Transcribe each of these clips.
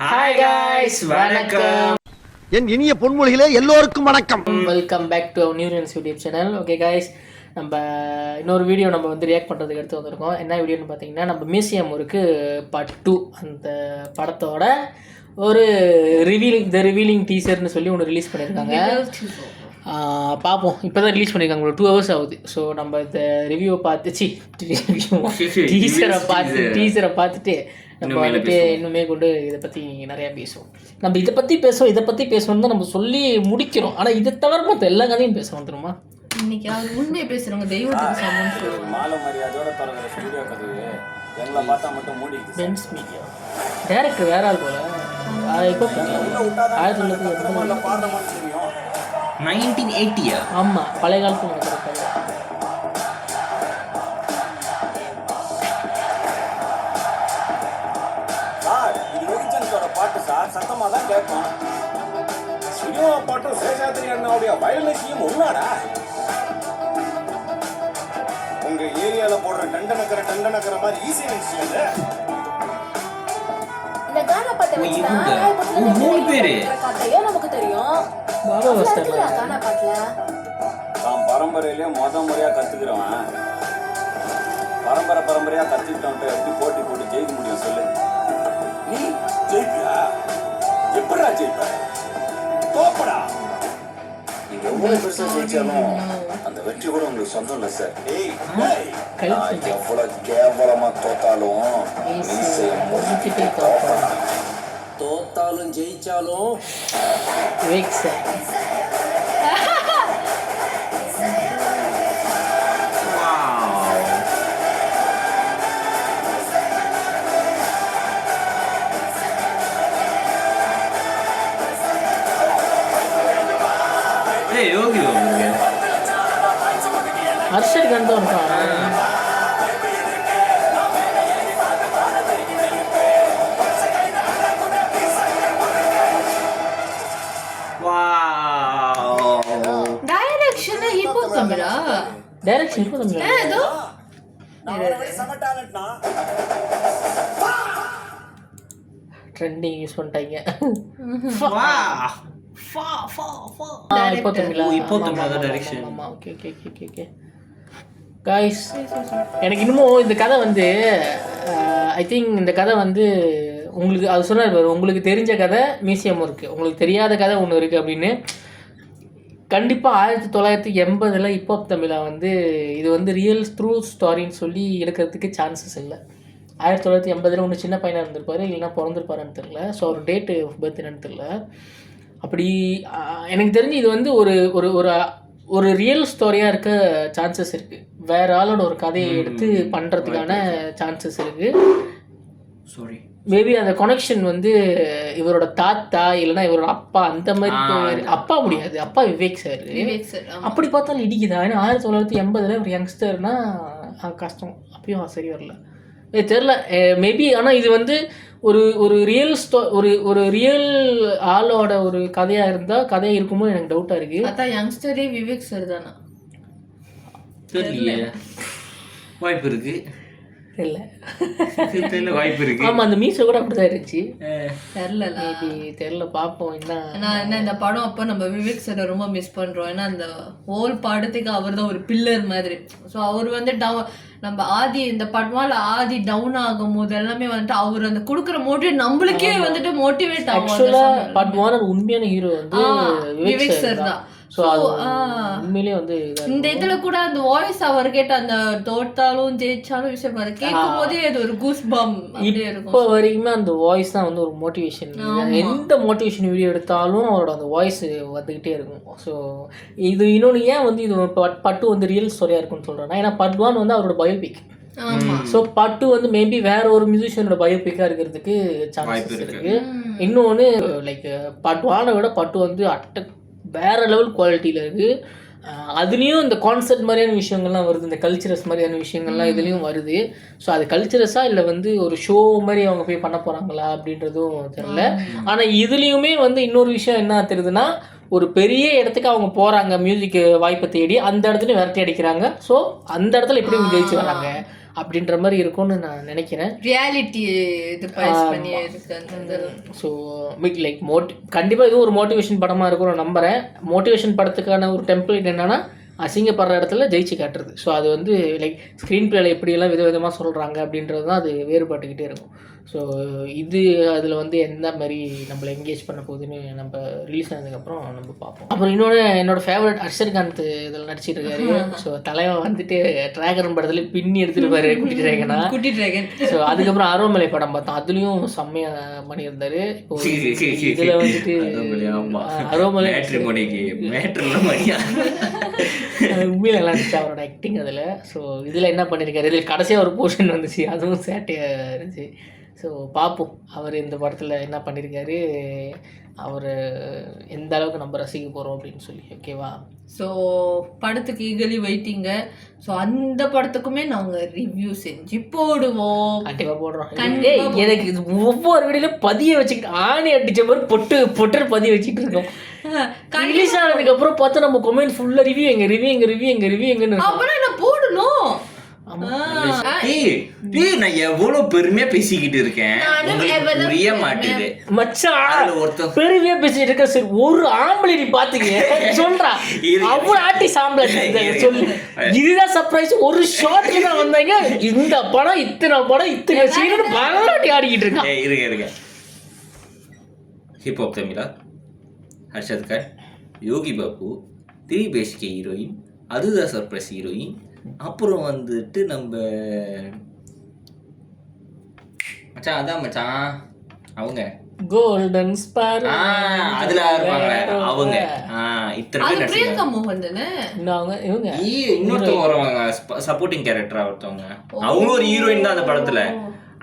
Hi guys, வணக்கம். என் இனிய பொன்மொழிகளே எல்லோருக்கும் வணக்கம். Welcome back to Neurians YouTube channel. Okay guys, நம்ம இன்னொரு வீடியோ நம்ம வந்து ரியாக்ட் பண்ணுறதுக்கு எடுத்து வந்திருக்கோம். என்ன வீடியோன்னு பார்த்தீங்கன்னா, நம்ம மியூசியம் ஒருக்கு பார்ட் 2 அந்த படத்தோட ஒரு ரிவீலிங் டீசர்னு சொல்லி ஒன்று ரிலீஸ் பண்ணியிருக்காங்க. பார்ப்போம். இப்போ தான் ரிலீஸ் பண்ணியிருக்காங்க, ஒரு 2 hours ஆகுது. ஸோ நம்ம இந்த ரிவ்யூவை டீசரை பார்த்துட்டு நம்ம வந்துட்டு இன்னுமே கொண்டு இதை பற்றி நிறையா பேசுவோம். நம்ம இதை பற்றி பேசுவோம் தான் நம்ம சொல்லி முடிக்கிறோம். ஆனால் இதை தவிர மற்ற எல்லா கதையும் பேசுவோம் தெரியுமா? இன்னைக்கு அவர் உண்மையை பேசுறவங்க தெய்வத்துக்கு சமம். மாலை மரியாதையோட தொடங்குற ஸ்டுடியோ கதவு எங்களை பார்த்தா மட்டும் மூடி. பென்ஸ் மீடியா டேரக்டர் வேற ஆள் போல. இப்போ 1980 ஆமாம், பழைய காலத்தில் நடக்கிற பாட்டு சார் சத்தமா தான் கேட்கும். சினிமா பாட்டும் சேஷாத்திரி அண்ணாவுடைய வயலன்ஸையும் ஒன்னாடா. உங்க ஏரியால போடுற டண்டனக்கர மாதிரி ஈஸி நினைச்சு இந்த கானா பாட்டை வச்சா மூணு பேரு கதையோ நமக்கு தெரியும். பாபா வஸ்தர்ல கானா பாட்டுல தான் பரம்பரையிலே முறையா கத்துக்கிறவன் பரம்பரையா கத்துக்கிட்டவன்ட்டு எப்படி போட்டு ஜெயிக்க முடியும் சொல்லு? நீ ஜெயிப்பியா? எப்படா ஜெயிப்ப? தோப்படா. நீங்க எவ்வளவு பெருசா ஜெயிச்சாலும் அந்த வெற்றி கூட உங்களுக்கு சொந்தம் இல்லை சார். எவ்வளவு கேவலமா தோத்தாலும் தோத்தாலும் ஜெயிச்சாலும் ஹர்ஷர் கண்டு வந்துட்டான். டைரக்ஷன் இப்போ தமிழா? டைரக்ஷன் இப்போ தமிழா? ஏதோ ட்ரெண்டிங் யூஸ் பண்ணிட்டாங்க. காய்ஸ், எனக்கு இன்னமும் இந்த கதை வந்து ஐ திங்க் இந்த கதை வந்து உங்களுக்கு அது சொன்னார் பாரு, உங்களுக்கு தெரிஞ்ச கதை மியூசியம் இருக்குது, உங்களுக்கு தெரியாத கதை ஒன்று இருக்குது அப்படின்னு. கண்டிப்பாக 1980 இப்போ தமிழா வந்து இது வந்து ரியல் ட்ரூ ஸ்டாரின்னு சொல்லி எடுக்கிறதுக்கு சான்சஸ் இல்லை. 1980 ஒன்று சின்ன பையனாக இருந்திருப்பாரு, இல்லைன்னா பிறந்திருப்பாருன்னு தெரில. ஸோ அவர் டேட்டு ஆஃப் பர்த் என்னன்னு தெரில. அப்படி எனக்கு தெரிஞ்சு இது வந்து ஒரு ஒரு ஒரு ஒரு ரியல் ஸ்டோரியாக இருக்க சான்சஸ் இருக்குது. வேறு ஆளோட ஒரு கதையை எடுத்து பண்ணுறதுக்கான சான்சஸ் இருக்குது. சாரி, மேபி அந்த கனெக்ஷன் வந்து இவரோட தாத்தா இல்லைன்னா இவரோட அப்பா அந்த மாதிரி. அப்பா முடியாது, அப்பா விவேக் சார். அப்படி பார்த்தாலும் இடிக்குதா? ஏன்னா 1980 ஒரு யங்ஸ்டர்னா கஷ்டம். அப்பயும் சரி வரல, தெரில மேபி. ஆனால் இது வந்து ஒரு ஒரு ரியல் ஒரு ரியல் ஆளோட ஒரு கதையாக இருந்தால் கதையாக இருக்குமோ எனக்கு டவுட்டாக இருக்குது. அதான் யங்ஸ்டரே விவேக் சார் தானா? தெரியல, வாய்ப்பு இருக்கு. இல்லை வாய்ப்பு இருக்கு. ஆமாம், அந்த மீசை கூட அப்படிதான் இருந்துச்சு. தெரில பார்ப்போம். என்ன இந்த படம் அப்போ நம்ம விவேக் சாரை ரொம்ப மிஸ் பண்ணுறோம். ஏன்னா அந்த ஹோல் படத்துக்கு அவர் தான் ஒரு பில்லர் மாதிரி. ஸோ அவர் வந்து நம்ம இந்த படமால டவுன் ஆகும் போது எல்லாமே வந்துட்டு அவர் அந்த கொடுக்குற மோட்டிவேட் நம்மளுக்கே வந்துட்டு மோட்டிவேட் ஆகும். உண்மையான ஹீரோ வந்து விவேக் சார் தான். உண்மையிலே வந்து இந்த இதுல கூட அந்த வாய்ஸ் அவர் கேட்ட அந்த தோட்டாலும் ஜெயிச்சாலும் விஷயம் அதை கேட்கும் போதே அது ஒரு கூஸ் பம் இப்போ வரைக்குமே அந்த வாய்ஸ் தான் வந்து ஒரு மோட்டிவேஷன். எந்த மோட்டிவேஷன் வீடியோ எடுத்தாலும் அவரோட அந்த வாய்ஸ் வந்துகிட்டே இருக்கும். ஸோ இது இன்னொன்று ஏன் வந்து இது பட்டு வந்து ரியல் ஸ்டோரியா இருக்குன்னு சொல்றேன்னா, ஏன்னா பார்ட் 1 வந்து அவரோட பயோபிக். ஸோ பார்ட் 2 வந்து மேபி வேற ஒரு மியூசிஷியனோட பயோபிக்கா இருக்கிறதுக்கு சான்சஸ் இருக்கு. இன்னொன்று லைக் பார்ட் 1 விட பார்ட் 2 வந்து வேறு லெவல் குவாலிட்டியில் இருக்குது. அதுலேயும் இந்த கான்செப்ட் மாதிரியான விஷயங்கள்லாம் வருது, இந்த கல்ச்சரஸ் மாதிரியான விஷயங்கள்லாம் இதுலேயும் வருது. ஸோ அது கல்ச்சரஸாக இல்லை வந்து ஒரு ஷோ மாதிரி அவங்க போய் பண்ண போகிறாங்களா அப்படின்றதும் தெரியல. ஆனால் இதுலேயுமே வந்து இன்னொரு விஷயம் என்ன தெரியுதுன்னா, ஒரு பெரிய இடத்துக்கு அவங்க போகிறாங்க மியூசிக் வாய்ப்பை தேடி, அந்த இடத்துல விரட்டி அடிக்கிறாங்க. ஸோ அந்த இடத்துல எப்படி ஜெயிச்சு வராங்க அப்படின்ற மாதிரி இருக்கும்னு நான் நினைக்கிறேன். ரியாலிட்டி இது பேஸ் பண்ணி இருக்கு அந்த. ஸோ லைக் கண்டிப்பாக இது ஒரு மோட்டிவேஷன் படமாக இருக்கும் நான் நம்புகிறேன். மோட்டிவேஷன் படத்துக்கான ஒரு டெம்ப்ளேட் என்னென்னா அசிங்கப்படுற இடத்துல ஜெயிச்சு காட்டுறது. ஸோ அது வந்து லைக் ஸ்க்ரீன் பிளேயில் எப்படியெல்லாம் விதவிதமாக சொல்கிறாங்க அப்படின்றது தான் அது வேறுபட்டுக்கிட்டே இருக்கும். ஸோ இது அதில் வந்து எந்த மாதிரி நம்மளை என்கேஜ் பண்ண போகுதுன்னு நம்ம ரிலீஸ் ஆனதுக்கப்புறம் நம்ம பார்ப்போம். அப்புறம் என்னோட ஃபேவரட் அர்ஷர்காந்த் இதில் நடிச்சிட்டு இருக்காரு. ஸோ தலைவன் வந்துட்டு ட்ராகன் படத்துல பின்னி எடுத்துருப்பாரு குட்டி ட்ராகன். ஸோ அதுக்கப்புறம் அரோமலை படம் பார்த்தோம், அதுலேயும் செம்மையாக பண்ணியிருந்தாரு. இப்போ இதில் வந்துட்டு அரோமலை உண்மையில எல்லாம் இருந்துச்சு அவரோட ஆக்டிங் அதில். ஸோ இதில் என்ன பண்ணியிருக்காரு, இதில் கடைசியாக ஒரு போர்ஷன் வந்துச்சு, அதுவும் சேட்டையாக இருந்துச்சு. ஸோ பார்ப்போம் அவர் இந்த படத்தில் என்ன பண்ணியிருக்காரு, அவர் எந்த அளவுக்கு நம்ம ரசிக்க போகிறோம் அப்படின்னு சொல்லி. ஓகேவா? ஸோ படத்துக்கு ஈகலி வெயிட்டிங்க. ஸோ அந்த படத்துக்குமே நாங்கள் ரிவ்யூ செஞ்சு போடுவோம், கண்டிப்பாக போடுறோம். எனக்கு இது ஒவ்வொரு வீடியோலையும் பதிய வச்சுக்கிட்டு ஆணி அடிச்ச மாதிரி பொட்டு பதிய வச்சுட்டு இருக்கோம். ரிலீஸ் ஆனதுக்கு அப்புறம் பார்த்தா நம்ம கொமெண்ட் ஃபுல்லாக ரிவ்யூ எங்கன்னு அப்புறம் நான் போடணும். நான் எவ்வளவு பெருமையா பேசிக்கிட்டு இருக்கேன், புரிய மாட்டேது மச்சான். பெருமையா பேசிட்டு இருக்க சரி, ஒரு ஆம்பளை நீ பாத்தீங்க சொல்றா, அவ்வளவு ஆட்டி சாம்பளை சொல்லு. இதுதான் சர்ப்ரைஸ். ஒரு ஷார்ட்ல தான் வந்தாங்க, இந்த படம் இத்தனை சீனு பகலாட்டி ஆடிக்கிட்டு இருக்கான். இருங்க ஹிப்ஹாப் தமிழா, ஹர்ஷத் கான், யோகி பாபு, 3 BHK ஹீரோயின், அதுதான் சர்ப்ரைஸ் ஹீரோயின். அப்புறம் வந்துட்டு நம்ம மச்சான், அதான் மச்சான் அவங்க கோல்டன் ஸ்பார் அதுல இருப்பாங்க அவங்க. இத்தனை பேர் நடிச்சிருக்காங்க. இன்னொருத்தவங்க வருவாங்க சப்போர்ட்டிங் கேரக்டரா ஒருத்தவங்க, அவங்க ஒரு ஹீரோயின் தான் அந்த படத்துல.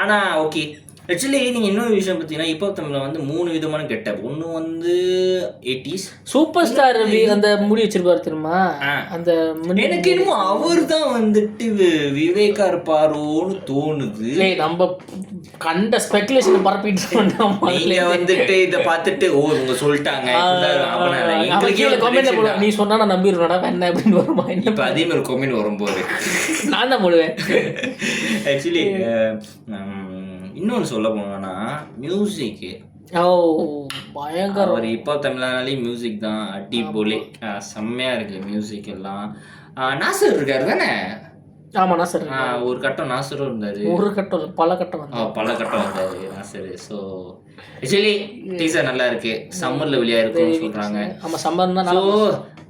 ஆனா ஓகே, ஆக்சுவலி நீங்கள் இன்னொரு விஷயம் பார்த்தீங்கன்னா இப்போ தமிழில் வந்து 3 விதமான கெட்டப். ஒன்று வந்து 80s சூப்பர் ஸ்டார் அந்த முடி வச்சிருப்பாரு தெரியுமா, அந்த எனக்கு என்னமோ அவர் தான் வந்துட்டு விவேகா இருப்பாரோன்னு தோணுது. நம்ம கண்ட ஸ்பெகுலேஷன் பரப்பிட்டு நீங்க வந்துட்டு இதை பார்த்துட்டு ஓ இவங்க சொல்லிட்டாங்க நீ சொன்னா நான் நம்பிடுவேன்டா என்ன அப்படின்னு வருமா. இப்போ அதே மாதிரி கொமெண்ட் வரும்போது நான் தான் போடுவேன். ஆக்சுவலி இன்னொன்று சொல்ல போனோம்னா மியூசிக்கு பயங்கர ஒரு இப்போ தமிழ்நாடு மியூசிக் தான் அடிப்பொலி செம்மையாக இருக்குது மியூசிக் எல்லாம். நாசர் இருக்காரு தானே? ஆமாம் நாசர் ஒரு கட்டம் நாசரும் இருந்தார், ஒரு கட்டம் பல கட்டம் வந்தார் நாசர். ஸோ ஆக்சுவலி டீசர் நல்லா இருக்கு, சம்மரில் வெளியாக இருக்குன்னு சொல்கிறாங்க. ஆமாம் சம்மர் தான். ஸோ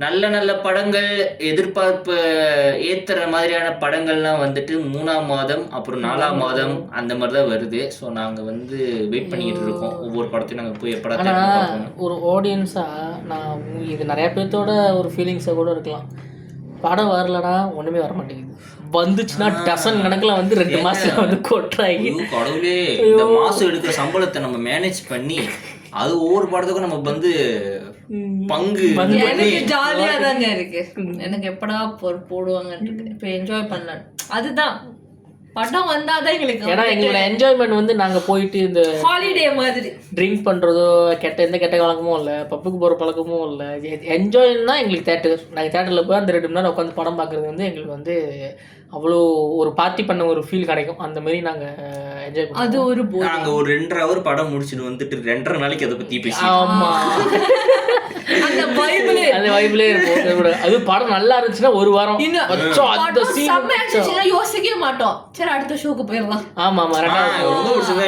நல்ல படங்கள் எதிர்பார்ப்பு ஏற்றுற மாதிரியான படங்கள்லாம் வந்துட்டு 3ஆம் மாதம் அப்புறம் 4ஆம் மாதம் அந்த மாதிரி தான் வருது. ஸோ நாங்கள் வந்து வெயிட் பண்ணிக்கிட்டு இருக்கோம் ஒவ்வொரு படத்தையும் நாங்கள் போய் எப்படா. ஒரு ஆடியன்ஸாக நான் இது நிறைய பேர்த்தோட ஒரு ஃபீலிங்ஸை கூட இருக்கலாம், படம் வரலனா ஒன்றுமே வர மாட்டேங்குது, வந்துச்சுன்னா டசன் கணக்கில் வந்து 2 மாதம் வந்து கொட்டுறாங்க. கடவுளே, இந்த மாதம் எடுக்கிற சம்பளத்தை நம்ம மேனேஜ் பண்ணி அது ஒவ்வொரு படத்துக்கும் நம்ம வந்து பங்கு எனக்கு ஜாலியா தாங்க இருக்கு. எனக்கு எப்படா போடுவாங்கன்னு இருக்கு, இப்போ என்ஜாய் பண்ணலாம். அதுதான் படம் வந்தாதான் எங்களுக்கு, ஏன்னா எங்களோட என்ஜாய்மெண்ட் வந்து நாங்கள் போயிட்டு இந்த ஹாலிடே மாதிரி ட்ரிங்க் பண்ணுறதோ எந்த கெட்ட பழக்கமும் இல்லை, பப்புக்கு போகிற பழக்கமும் இல்லை. என்ஜாய்னா எங்களுக்கு தேட்டர், நாங்கள் தேட்டரில் போய் அந்த 2 மணி நேரம் உட்காந்து படம் பார்க்குறது வந்து எங்களுக்கு வந்து அவ்வளோ ஒரு பார்ட்டி பண்ண ஒரு ஃபீல் கிடைக்கும். அந்த மாதிரி நாங்கள் என்ஜாய் பண்ணுவோம். அது ஒரு நாங்கள் ஒரு 2.5 hour படம் முடிச்சுட்டு வந்துட்டு 2.5 நாளைக்கு அதை பற்றி பேசி அந்த வைப்லே இருக்கும். அது படம் நல்லா இருந்துச்சுன்னா ஒரு வாரம் யோசிக்கவே மாட்டோம், சரி அடுத்த ஷோக்கு போயிடலாம். ஆமா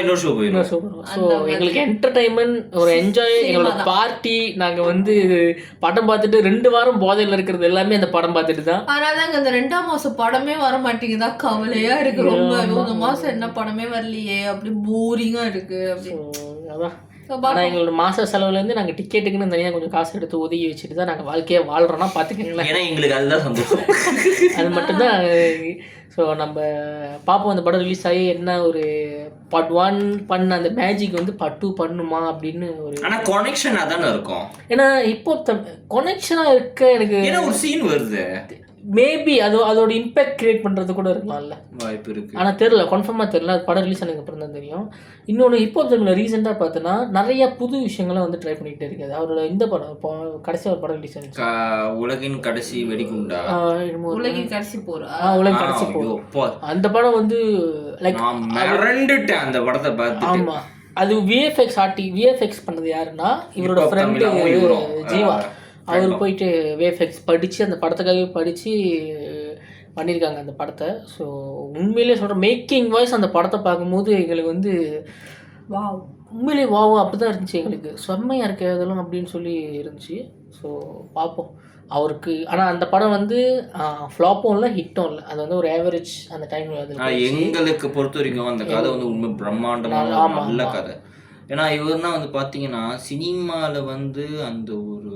இன்னொரு ஷோ போயிடும். ஸோ எங்களுக்கு என்டர்டைன்மெண்ட் ஒரு என்ஜாய், எங்களோட பார்ட்டி. நாங்கள் வந்து படம் பார்த்துட்டு 2 வாரம் போதையில் இருக்கிறது எல்லாமே அந்த படம் பார்த்துட்டு தான். அதனாலதாங்க இந்த 2ஆம் மாசம் படமே வர மாட்டேங்குதா, கவலையா இருக்கு ரொம்ப. இந்த மாசம் என்ன படமே வரலையே, அப்படி போரிங்கா இருக்கு. அதான் ஆனால் எங்களோட மாத செலவுலேருந்து நாங்கள் டிக்கெட்டுக்குன்னு தனியாக கொஞ்சம் காசு எடுத்து ஒதுக்கி வச்சுட்டு தான் நாங்கள் வாழ்க்கையை வாழ்கிறோன்னா பார்த்துக்கங்களேன். ஏன்னா எங்களுக்கு அதுதான் சந்தோஷம், அது மட்டும்தான். ஸோ நம்ம பார்ப்போம் அந்த படம் ரிலீஸ் ஆகி என்ன ஒரு பார்ட் 1 பண்ண அந்த மேஜிக் வந்து பார்ட் 2 பண்ணுமா அப்படின்னு ஒரு. ஆனால் கனெக்ஷனாக தானே இருக்கும், ஏன்னா இப்போ கனெக்ஷனாக இருக்க எனக்கு ஒரு சீன் வருது மேபி அதோட இம்பேக்ட் கிரியேட் பண்ணுறது கூட இருக்கலாம்ல, வாய்ப்பு இருக்கு. ஆனால் தெரில, கன்ஃபார்மாக தெரில. அது படம் ரிலீஸ் ஆனதுக்கு அப்புறம் தான் தெரியும். இன்னொன்று ஹிப்ஹாப் தமிழில் ரீசெண்டாக பார்த்தோன்னா நிறைய புது விஷயங்களை வந்து ட்ரை பண்ணிகிட்டே இருக்காது. அவரோட இந்த படம் இப்போ கடைசியாக ஒரு படம் ரிலீஸ் ஆனிச்சு, உலகின் கடைசி வெடிகுண்டா, உலகின் கடைசி போறா, உலகின் கடைசி போகும். அந்த படம் வந்து லைக் மறந்துட்டேன் அந்த படத்தை பார்த்து. ஆமாம், அது விஎஃப்எக்ஸ் பண்ணது யாருன்னா இவரோட ஃப்ரெண்டு ஜீவா. அவர் போயிட்டு விஎஃப்எக்ஸ் படித்து அந்த படத்துக்காகவே படித்து பண்ணியிருக்காங்க அந்த படத்தை. ஸோ உண்மையிலே சொல்கிறேன், மேக்கிங் வாய்ஸ் அந்த படத்தை பார்க்கும்போது எங்களுக்கு வந்து உண்மையிலே வாவோ அப்படி தான் இருந்துச்சு எங்களுக்கு, செம்மையாக இருக்கு அதெல்லாம் அப்படின்னு சொல்லி இருந்துச்சு. ஸோ பார்ப்போம் அவருக்கு. ஆனால் அந்த படம் வந்து ஃப்ளாப்பும் இல்லை ஹிட்டும் இல்லை, அது வந்து ஒரு ஆவரேஜ் அந்த டைமில். அது எங்களுக்கு பொறுத்த வரைக்கும் அந்த கதை வந்து உண்மை பிரம்மாண்டமான நல்ல கதை. ஏன்னா இவர்னா வந்து பார்த்தீங்கன்னா சினிமாவில் வந்து அந்த ஒரு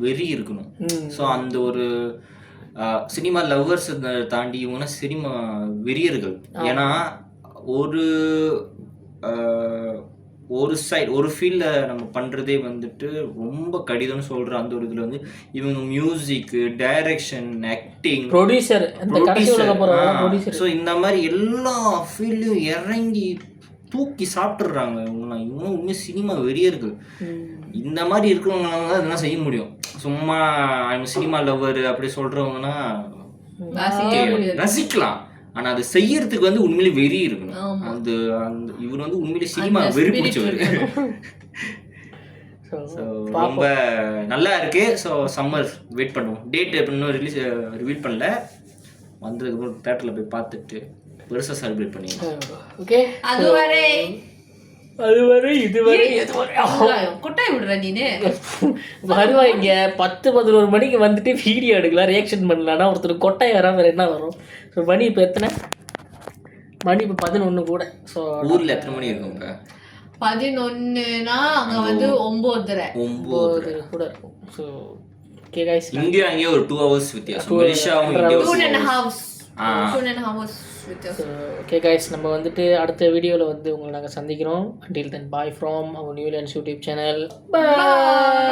வெறி இருக்கணும். ஸோ அந்த ஒரு சினிமா லவ்வர்ஸ் தாண்டி இவங்கன்னா சினிமா வெறியர்கள். ஏன்னா ஒரு சைட் ஒரு ஃபீல்டில் நம்ம பண்ணுறதே வந்துட்டு ரொம்ப கடிதம்னு சொல்கிற அந்த ஒரு இதில் வந்து இவங்க மியூசிக்கு, டைரக்ஷன், ஆக்டிங், ப்ரொடியூசர், ஸோ இந்த மாதிரி எல்லா ஃபீல்ட்லையும் இறங்கி தூக்கி சாப்பிட்றாங்க இவங்களாம். இவங்களும் உண்மையாக சினிமா வெறியர்கள். இந்த மாதிரி இருக்கிறவங்களால தான் இதெல்லாம் செய்ய முடியும். சும்மா சினிமா லவ்வர் அப்படி சொல்கிறவங்கன்னா ரசிக்கலாம், ஆனால் அது செய்யறதுக்கு வந்து உண்மையிலே வெறி இருக்கணும். அந்த இவர் வந்து உண்மையிலே சினிமா வெறி பிடிச்சவர். ஸோ ரொம்ப நல்லா இருக்கு. ஸோ சம்மர் வெயிட் பண்ணுவோம். டேட் இன்னும் ரிவீல் பண்ணல, வந்ததுக்கப்புறம் தேட்டரில் போய் பார்த்துட்டு பெருசாக செலிப்ரேட் பண்ணிடுவோம். ஓகே, அதுவரை கொட்டாய் விடுற நீனு வருவாங்க 10-11 மணிக்கு வந்துட்டு வீடியோ எடுக்கலாம், ரியாக்ஷன் பண்ணலான்னா ஒருத்தர் கொட்டாய் வராம என்ன வரும்? ஸோ மணி இப்போ எத்தனை மணி? இப்போ 11 கூட. ஸோ ஊரில் எத்தனை மணி இருக்கும்? இப்போ 11னா அங்கே வந்து 9 கூட இருக்கும். ஸோ ஓகே கைஸ், இங்கேயும் அங்கேயும் ஒரு 2 hours வித்தியாசம். மலேசியாவும் இந்தியாவும் 2.5 hours. ஓகே கைஸ், நம்ம வந்துட்டு அடுத்த வீடியோவில் வந்து உங்களை நாங்கள் சந்திக்கிறோம். until then bye from our New Lens YouTube channel. Bye.